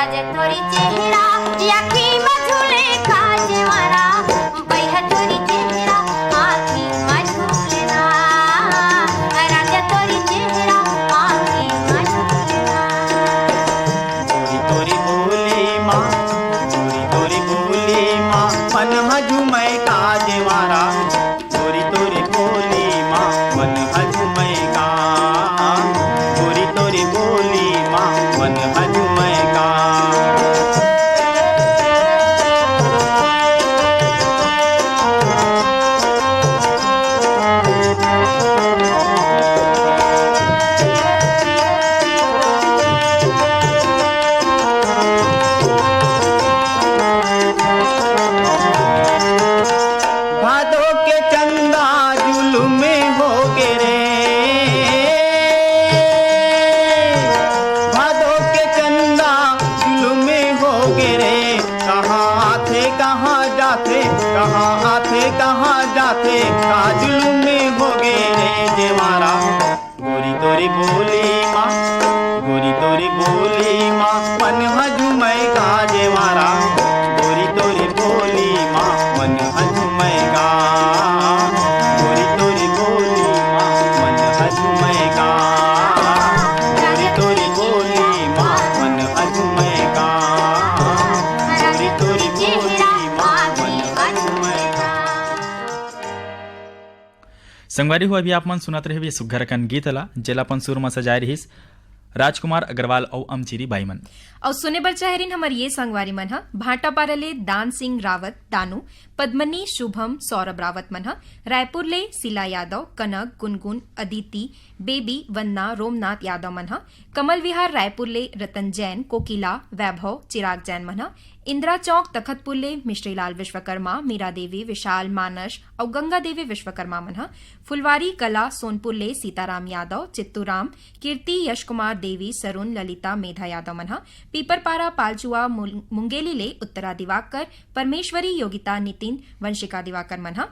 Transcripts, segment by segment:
राजा तोरी चेहरा आखी मझुले काजवारा बैहा तोरी चेहरा आखी मझुलेना राजा तोरी चेहरा आखी मझुलेना तोरी तोरी बोली माँ तोरी बोली माँ मन झूमै काजवारा तोरी तोरी बोली माँ मन झूमै का तोरी तोरी बोली माँ मन झूमै का भादो के चंदा जुलूम में हो गे रे भादो के चंदा जुलूम में हो गे रे कहाँ आते कहाँ जाते कहाँ आते कहाँ जाते का जुलूम में हो गे रे जेवारा गोरी तोरी बोली माँ गोरी तोरी बोली माँ मन झूमै का जेवारा गोरी तोरी बोली माँ मन झूमै का गोरी तोरी बोली माँ मन झूमै का गोरी तोरी बोली माँ मन झूमै का गोरी तोरी बोली माँ मन झूमै का। संगवारी हो अभी आप मन सुनत रहे सुघर कन गीत ला जेला अपन सुर में सजाए रहीस राजकुमार अग्रवाल और अमचिरी बाईमन और सुने बर चाहरीन हमर ये संगवारी मन ह भाटा पारले दान सिंह रावत दानू पद्मनी शुभम सौरभ रावत मन ह रायपुर ले सिला यादव कनक गुनगुन अदिति बेबी वंदना रोमनाथ यादव मन ह कमल विहार रायपुर ले रतन जैन कोकिला वैभव चिराग जैन मन ह इंदिरा चौक तखतपुर ले मिश्रीलाल विश्वकर्मा मीरा देवी विशाल मानस और गंगा देवी विश्वकर्मा मन ह फुलवारी कला सोनपुर ले सीताराम यादव चित्तूराम कीर्ति यश कुमार देवी सरुण ललिता मेधा यादव मन ह पीपरपारा पालचुआ मुंगेली ले उत्तरा दिवाकर परमेश्वरी योगिता नितिन वंशिका दिवाकर मन ह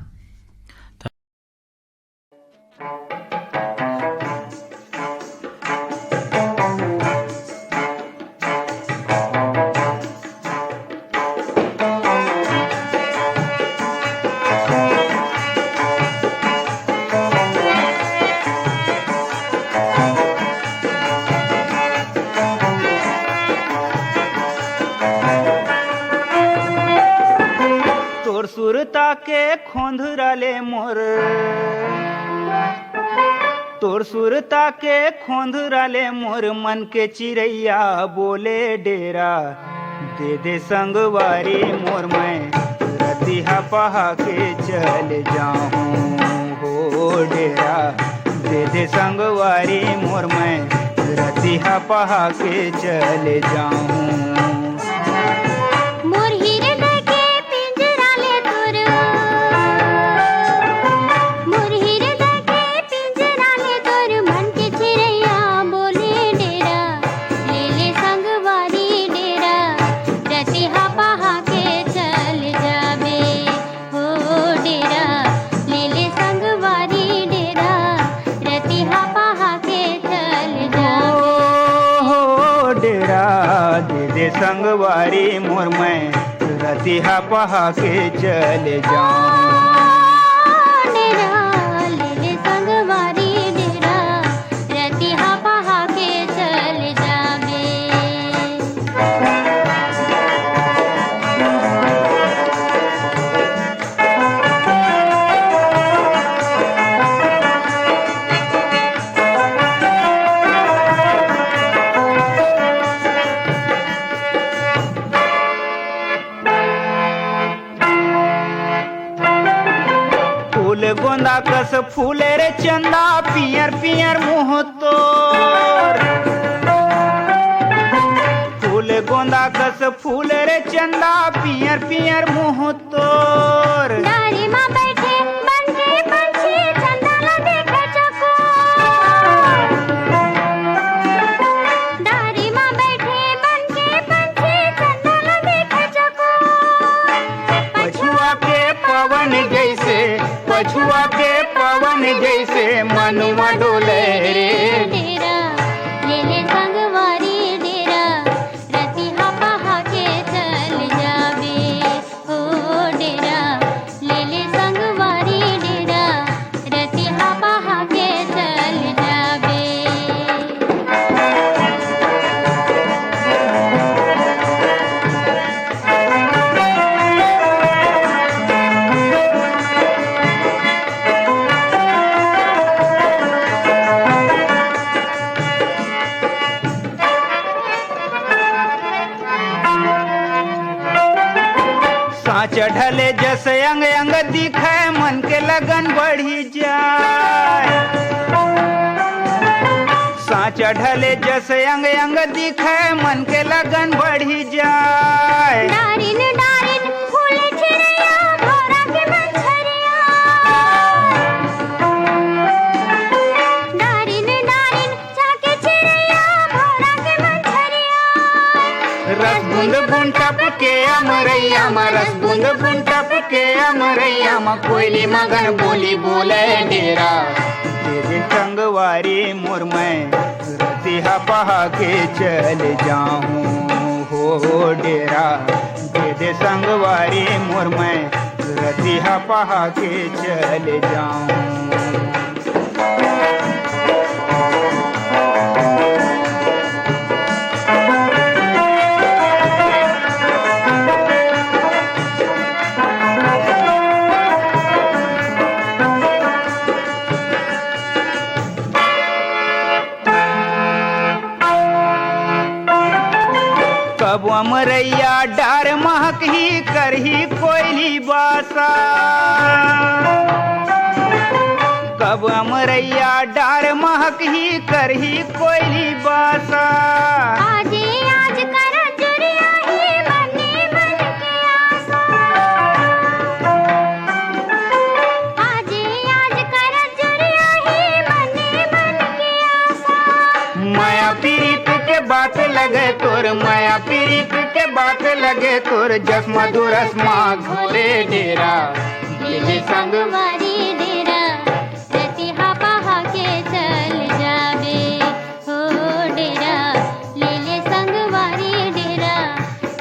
तोर सुरता के खोंधराले मोर तोर सुरता के खोंधराले मोर मन के चिड़ैया बोले डेरा दे दे संगवारी मोर मैं रतिहा पहा के चल जाऊं हो डेरा दे दे संगवारी मोर मैं रतिहा पहा के चल जाऊं मोर हृदय के पिंजरा ले तोर मोर हृदय के पिंजरा ले तोर मन के चिड़ैया बोले डेरा ले ले संगवारी डेरा रतिहा पहा के चल जाबे हो डेरा ले ले संगवारी डेरा रतिहा पहा के चल जाबे हो डेरा दे दे संगवारी मोर मैं रतिहा पहा के चल जाऊं डेरा ले ले संगवारी डेरा रतिहा पहा के चल जाबे फूल गोंदा कस फूले रे चंदा पियर पियर मुँह तोर फूल गोंदा कस फूले रे चंदा पियर पियर मुँह तोर डारी माँ बैठे बन के पंछी चंदा ला देखे चकोर डारी माँ बैठे बन के पंछी चंदा ला देखे चकोर पछुआ के पवन जैसे पछुआ के पवन जैसे मनुआ डोले रे डेरा ले ले संगवारी डेरा रतिहा सांच ढले जैसे अंग अंग दिखे मन के लगन बढ़ी जाए। सांच ढले जैसे अंग अंग दिखे मन के लगन बढ़ी जाए। डारिन डारिन फूल चिड़िया भौरा के मछरिया, डारिन डारिन झाके चिड़िया भौरा के मछरिया। रस बूंद बूंद टपके अमरैया में, रस बूंद बूंद टपके अमरैया में, कोयली मगन बोली बोले डेरा। तेरे संगवारी मोर में रतिहा पहा के चल जाऊं हो डेरा। तेरे संगवारी मोर में रतिहा पहा के चल जाऊं। कब अमरैया डार महक ही करही कोयली बासा। कब अमरैया डार महक ही करही कोयली बासा। आजे आज कर जुरिया ही मने मन के आशा, आजे आज कर जुरिया ही मने मन के आशा। माया पीड़ित के बात लगे तोर, माया पीड़ित के बात लगे तोर, जस मधुरस माँ घोरे डेरा। लेले संगवारी डेरा, रतिहा पहा के चल जाबे हो डेरा। लेले संगवारी डेरा,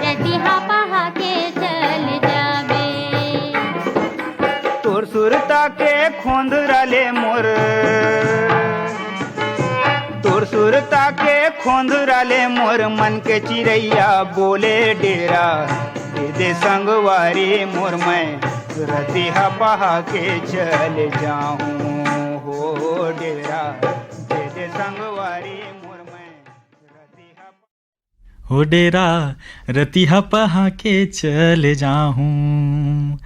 रतिहा पहा के चल जाबे। तोर सुरता के खोंदराले मोर, तोर सुरता के खोंदराले मोर, मन के चिड़ैया बोले डेरा। दे दे संगवारी मोर में रतिहा पहा के चल जाऊं हो डेरा। दे दे संगवारी मोर में रतिहा। हो डेरा रतिहा पहा के चले जाहूं।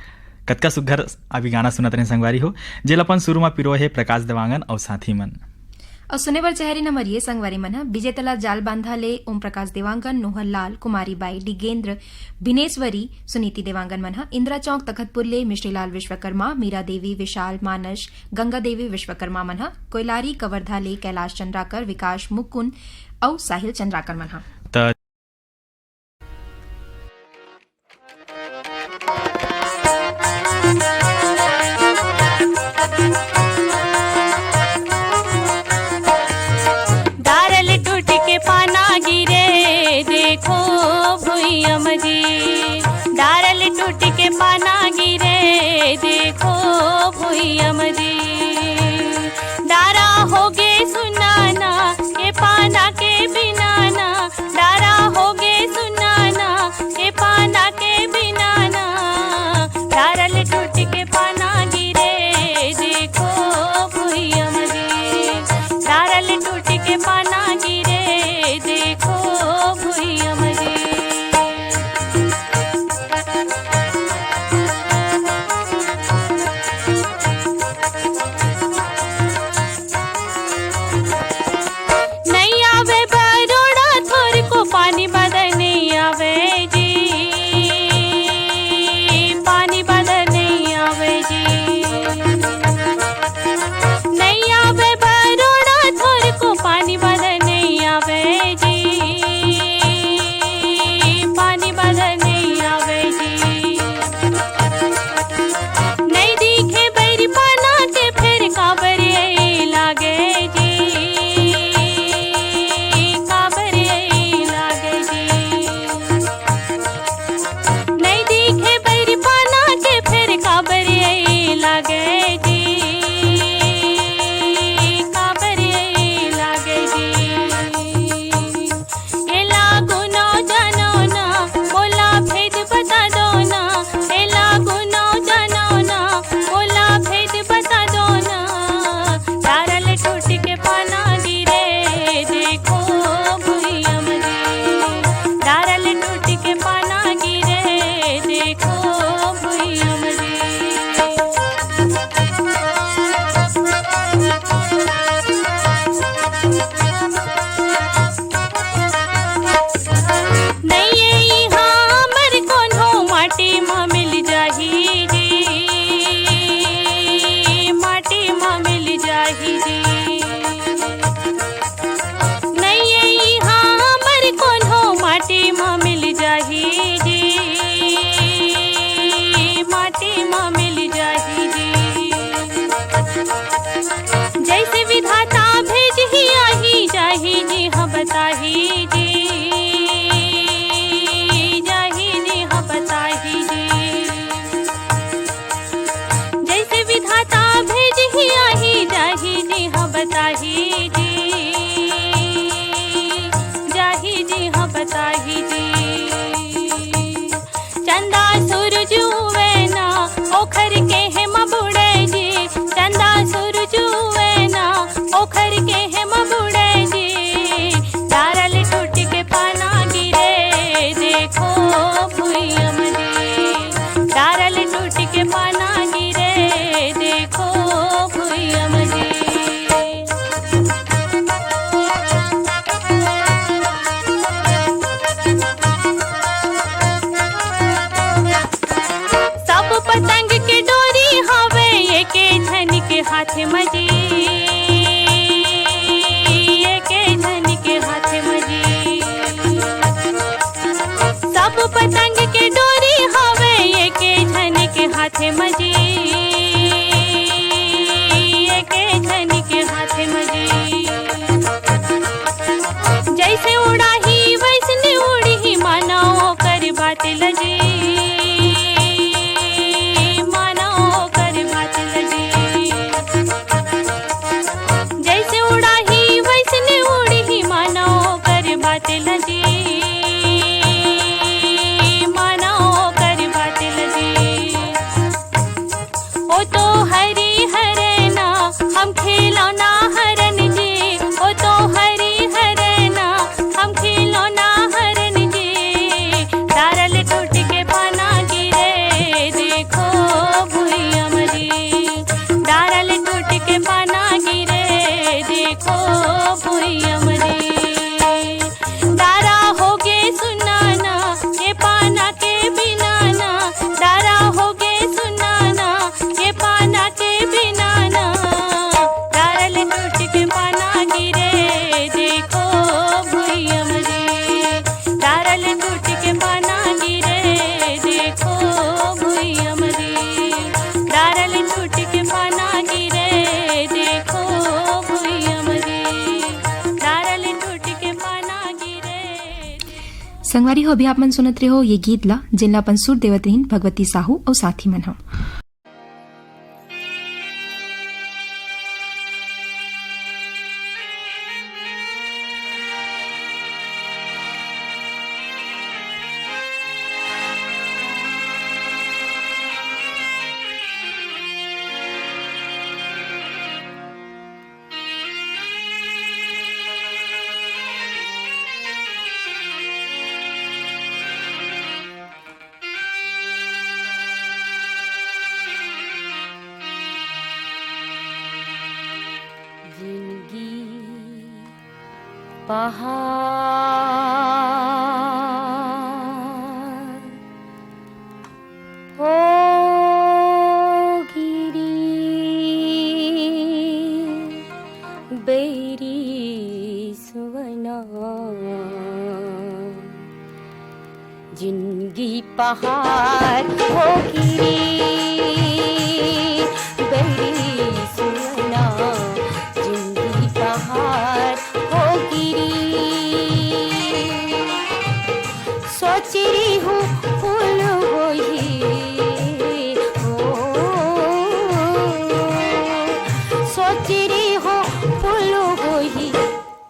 कतका सुघर अभी गाना सुनत रहे संगवारी हो, जेल अपन शुरू में पिरो है प्रकाश देवांगन और साथी मन। और सुने बर चहरी नंबर ये संगवारी मन विजेतला जाल बांधा ले ओम प्रकाश देवांगन, नोहर लाल, कुमारी बाई, डिगेंद्र, भिनेश्वरी, सुनीति देवांगन मन, इंदिरा चौक तखतपुर ले मिश्रीलाल विश्वकर्मा, मीरा देवी, विशाल, मानस, गंगा देवी विश्वकर्मा मन, कोयलारी कवर्धा ले कैलाश चंद्राकर, विकास मुकुंद और साहिल चंद्राकर मन। त डारल टूट के पाना गिरे देखो भुइया मजी। डारल टूट के पाना गिरे देखो भुइया मजी। डारा होगे सुनाना के पाना के बिनाना, डारा होगे सुनाना के पाना के बिनाना। डारल टूट के पाना गिरे देखो भुइया मजी। डारल टूट के पाना गिरे देखो भुइया मजी। नहीं आवे बरोड़ा थोर को पानी बदल नहीं आवे जी। पानी बदल नहीं आवे जी। नहीं आवे बरोड़ा थोर को पानी बदल ओखर के हे मबुड़े जी चंदा सुरजुए ना ओखर के हे मबुड़े जी डारल टूट के पाना गिरे देखो भुइयम जी डारल टूट के पाना गिरे देखो भुइयम जी सब पतंग के डोरी हवे एके झन के हाथ मजी एके झन के हाथ मजी सब पतंग के डोरी हवे एके झन के हाथ मजी एके झन के हाथ मजी जैसे उड़ाही वैसने उड़ी माना कर बात लजी माना कर बात लजी जैसे उड़ाही वैसने उड़ी माना कर बात लजी माना कर बात लजी ओ तो हरी हरना हम खिलौना हरन जी ओ तो हरी हरना हम खिलौना हरन जी डारल टूट के पाना गिरे देखो भुइयम जी डारल टूट के पाना गिरे देखो भुइयम जी डारा होगे सुनाना ये पाना के बिना ना डारा होगे सुनाना ये पाना के बिना ना डारल टूट के पाना गिरे देखो भुइयम जी डारल टूट के पाना गिरे देखो भुइयम जी डारल टूट के पाना गिरे देखो भुइयम जी डारल टूट के पाना गिरे संगवारी हो अभी आप मन सुनत रहे हो ये गीत ला जिनला अपन सुर देवत रहीन भगवती साहू और साथी मन हो जिंदगी पहाड़ ओ गिरी बेरी सुवना जिंदगी पहाड़ ओ गिरी बेरी सुवना जिंदगी पहाड़ हो गिरी सोच रही हूँ फूल होई सोच रही हूँ फूल होई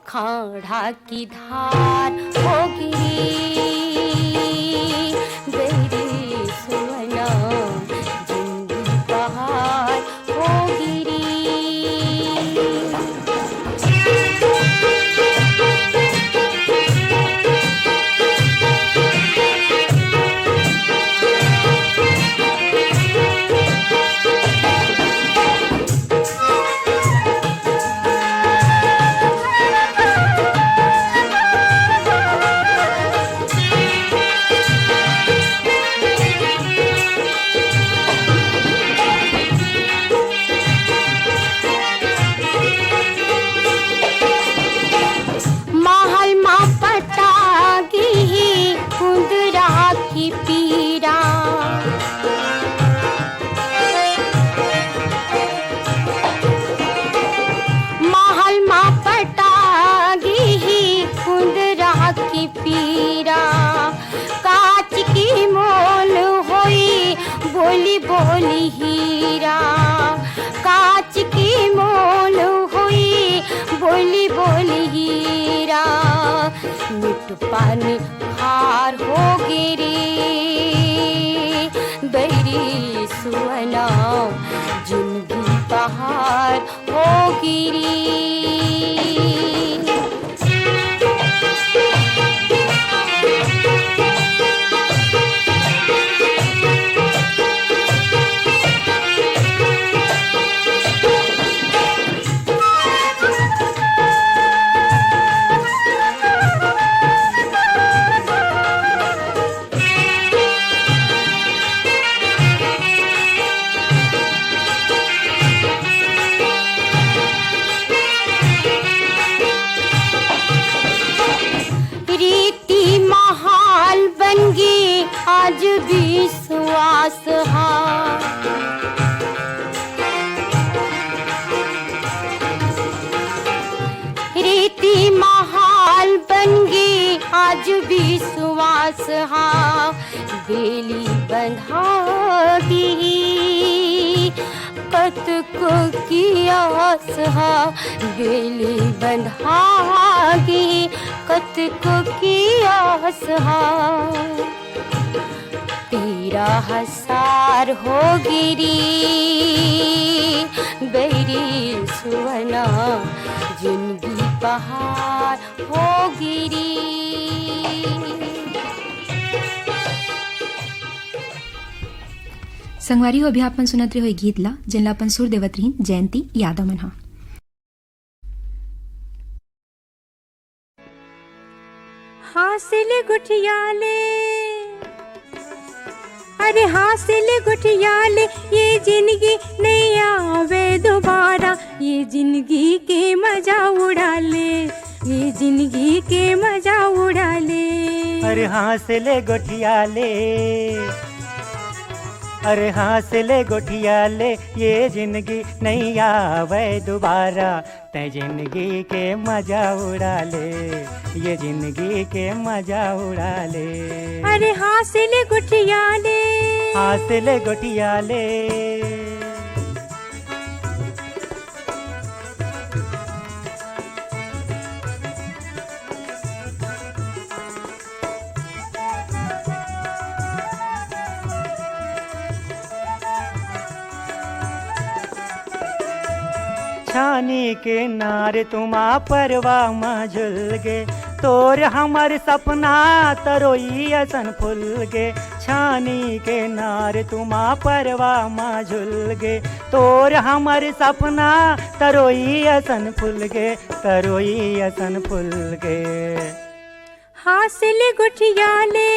खाड़ा की धार हो गिरी बेरी सुवना जिंदगी पहाड़ हो गिरी बोली हीरा कांच की मोल हुई बोली बोली हीरा मिट पानी खार हो गिरी बैरी सुवना जिंदगी पहाड़ हो गिरी। आज विश्वास रीति महाल बन गई आज विश्वास बेली बंधागी कत को कियास बेली बंधागी कत को कियास तेरा हसार हो गिरी बैरी सुवना जिंदगी पहाड़ हो गिरी। संगवारी हो अभी आपण सुनत रहे गीत ला जिनला आपण सूर देवत रहीन जयंती यादव मन हा। हासिल गुठियाले अरे हासिल गुठियाले ये जिंदगी नहीं आवे दोबारा ये जिंदगी के मजा उड़ा ले ये जिंदगी के मजा उड़ा ले। अरे हासिल गुठियाले अरे हासिल गुठियाले ये जिंदगी नहीं आवे दोबारा तै जिंदगी के मजा उड़ा ले ये जिंदगी के मजा उड़ा ले। अरे हासिल गुठियाले हासिल गुठियाले छानी के नार तुमा परवा झुल गे तोर हमर सपना तरोई असन फुल गे छानी के नार तुमा परवा झुल गे तोर हमर सपना तरोई असन फुल गे तरोई असन फुल गे। हासिल गुठियाले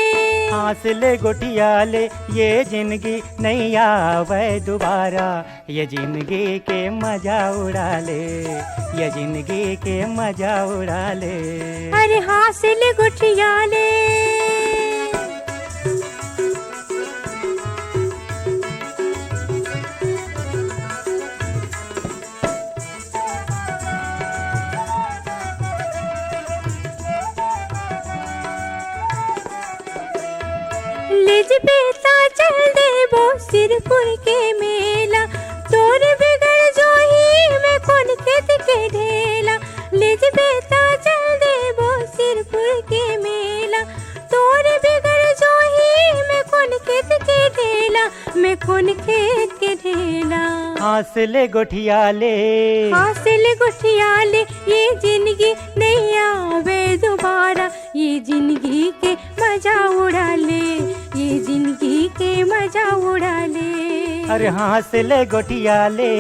हासिल गुठियाले ये जिंदगी नहीं आवे दोबारा ये जिंदगी के मजा उड़ा ले ये जिंदगी के मजा उड़ा ले। अरे हासिल गुठियाले लेज बेटा चल देबो सिरपुर के मेला तोर बिगड़ जो ही मैं कौन खेत के ढेला। लेज बेटा चल देबो सिरपुर के मेला तोर बिगड़ जो ही मैं कौन खेत के ढेला मैं कौन खेत के ढेला। हासिल गुठियाले हासिल गुठियाले ये जिंदगी नहीं आवे दोबारा ये जिंदगी के मजा उड़ा ले ये जिंदगी के मजा उड़ा ले। अरे हासिल गुठियाले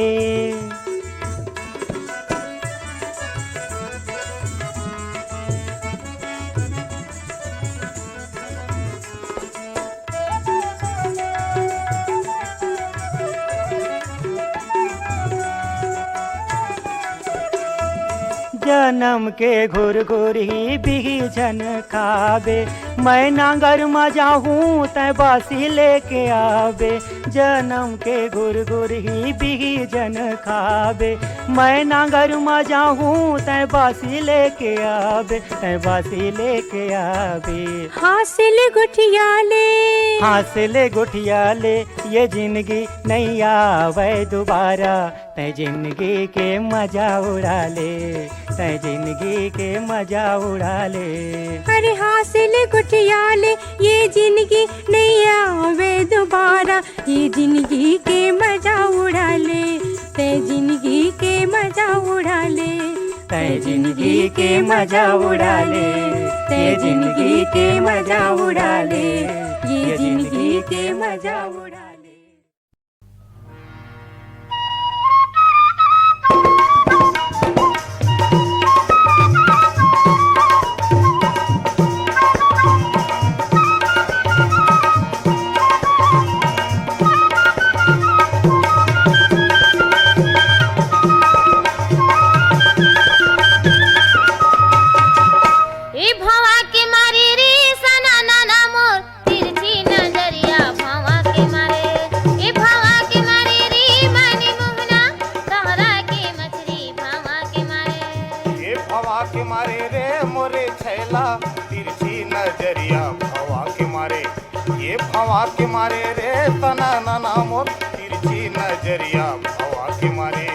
जन्म के घुर घुर ही बिही जन खाबे मैं नांगर मजा हूँ तय बासी लेके आवे जन्म के घुर घुर ही बिही जन खाबे मैं नांगर मजा हूँ तय बासी लेके आवे तय बासी लेके आवे। हासिल गुठियाले हासिल गुठियाले ये जिंदगी नहीं आवे दोबारा तै जिंदगी के मजा उड़ा ले, तै जिंदगी के मजा उड़ा ले। अरे हासिल गुटिया ले, ये जिंदगी नहीं आवे दोबारा, ये जिंदगी के मजा उड़ा ले, तै जिंदगी के मजा उड़ा ले, तै जिंदगी के मजा उड़ा ले, तै जिंदगी के मजा उड़ा ले, ये जिंदगी के मजा उड़ा ले। भवा के मारे रे तना नाना मोर तिरछी नजरिया भवा के मारे।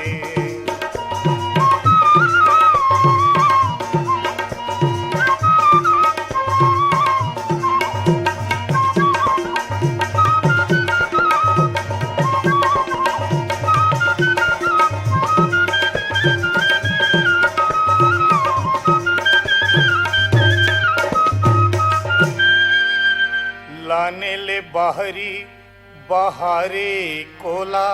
लाने ले बाहरी बहारे कोला,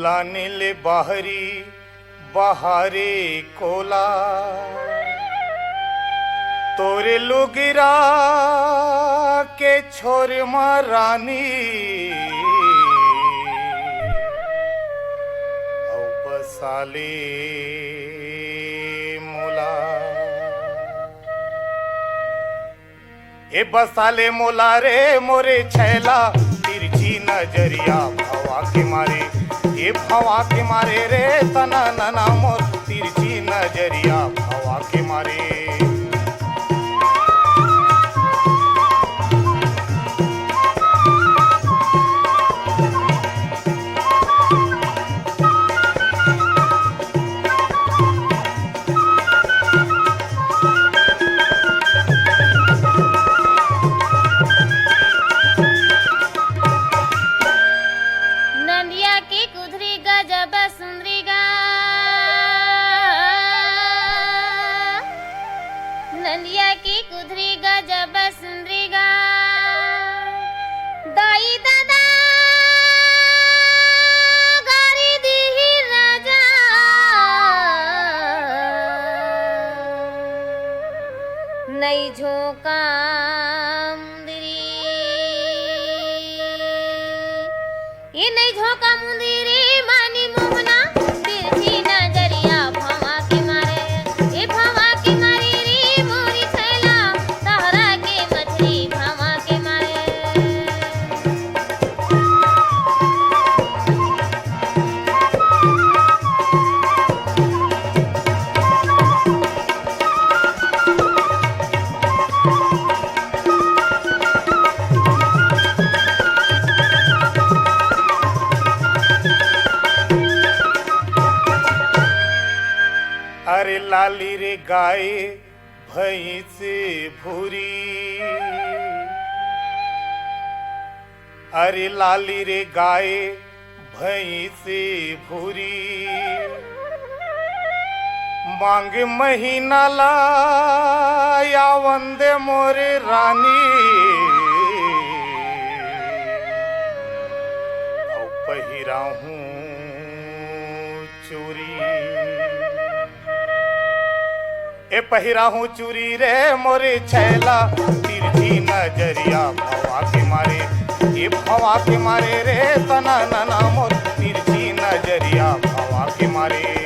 लाने ले बाहरी बहारे कोला, तोरे लुगिरा के छोर मारानी औ बसाले मोला। ए बसाले मोला रे मोरे छैला तिरछी नजरिया भवा के मारे। ए भवा के मारे रे तना नना मोर तिरछी नजरिया भवा के मारे। नई झोंका मुंदरी, ये नई झोंका मुंदरी मानी मोहना तिरछी नजरिया भवा के मारे। ये भवा के मारे रे मोरी छैला तहरा के मछली भवा के मारे। अरे लाली रे गाय भैंस भूरी, अरे लाली रे गाय भैंस भूरी, मांग महीना ला या वंदे मोरे रानी औ पहिरा हूँ चूरी। ए पहिरा हूँ चूरी रे मोरे छैला तिरछी नजरिया भवा के मारे। ए भवा के मारे रे तना नना मोर तिरछी नजरिया भवा के मारे।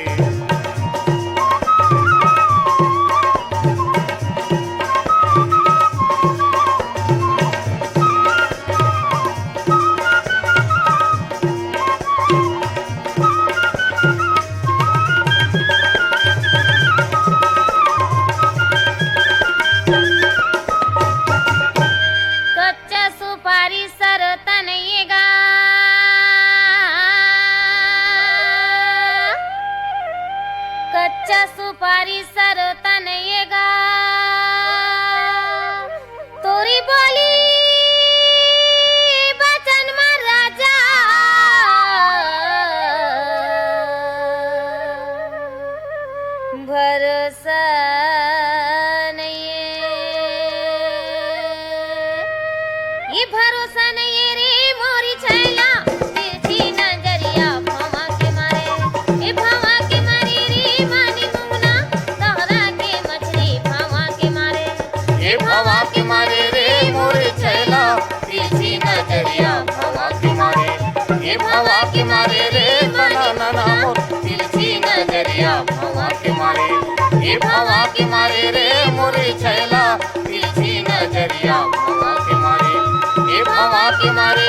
कच्चा सुपारी सर तनयेगा, कच्चा सुपारी सरो तनयेगा तोरी बोली बचन में राजा भरोसा नहीं ये भरोसा नहीं है रे मोरी छैला तिरछी नजरिया भवा के मारे ए भवा के मारे रे मानी मुंगना तोहरा के मछली भवा के मारे ए भवा के मारे रे मोरे छैला तिरछी नजरिया भवा के मारे ए भवा के मारे रे बनाना ना मोर तिरछी नजरिया भवा के मारे ए भवा के मारे रे मोरे छैला तिरछी नजरिया भवा के मारे ए भवा के मारे